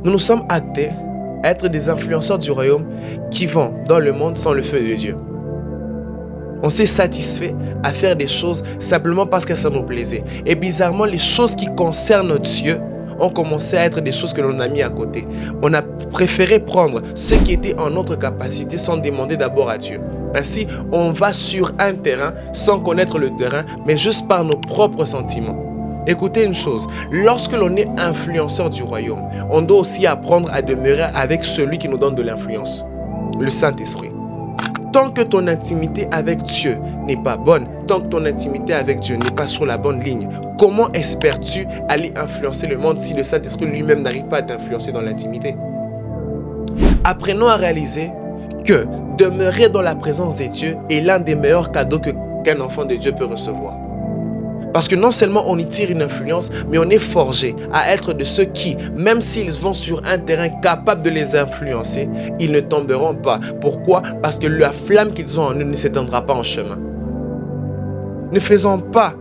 Nous nous sommes actés à être des influenceurs du royaume qui vont dans le monde sans le feu de Dieu. On s'est satisfait à faire des choses simplement parce que ça nous plaisait. Et bizarrement, les choses qui concernent Dieu ont commencé à être des choses que l'on a mis à côté. On a préféré prendre ce qui était en notre capacité sans demander d'abord à Dieu. Ainsi, on va sur un terrain sans connaître le terrain, mais juste par nos propres sentiments. Écoutez une chose, lorsque l'on est influenceur du royaume, on doit aussi apprendre à demeurer avec celui qui nous donne de l'influence, le Saint-Esprit. Tant que ton intimité avec Dieu n'est pas bonne, tant que ton intimité avec Dieu n'est pas sur la bonne ligne, comment espères-tu aller influencer le monde si le Saint-Esprit lui-même n'arrive pas à t'influencer dans l'intimité? Apprenons à réaliser que demeurer dans la présence de Dieu est l'un des meilleurs cadeaux qu'un enfant de Dieu peut recevoir. Parce que non seulement on y tire une influence, mais on est forgé à être de ceux qui, même s'ils vont sur un terrain capable de les influencer, ils ne tomberont pas. Pourquoi? Parce que la flamme qu'ils ont en eux ne s'éteindra pas en chemin. Ne faisons pas,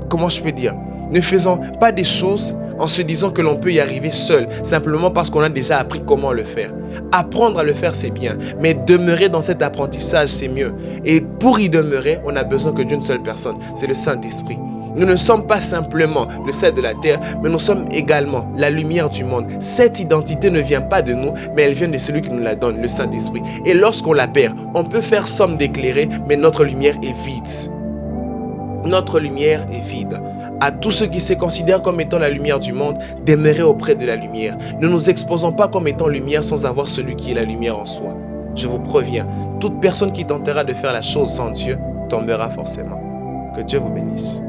comment je peux dire, ne faisons pas des choses en se disant que l'on peut y arriver seul, simplement parce qu'on a déjà appris comment le faire. Apprendre à le faire, c'est bien, mais demeurer dans cet apprentissage, c'est mieux. Et pour y demeurer, on a besoin que d'une seule personne, c'est le Saint-Esprit. Nous ne sommes pas simplement le sel de la terre, mais nous sommes également la lumière du monde. Cette identité ne vient pas de nous, mais elle vient de celui qui nous la donne, le Saint-Esprit. Et lorsqu'on la perd, on peut faire somme d'éclairer, mais notre lumière est vide. Notre lumière est vide. À tous ceux qui se considèrent comme étant la lumière du monde, demeurez auprès de la lumière. Ne nous exposons pas comme étant lumière sans avoir celui qui est la lumière en soi. Je vous préviens, toute personne qui tentera de faire la chose sans Dieu tombera forcément. Que Dieu vous bénisse.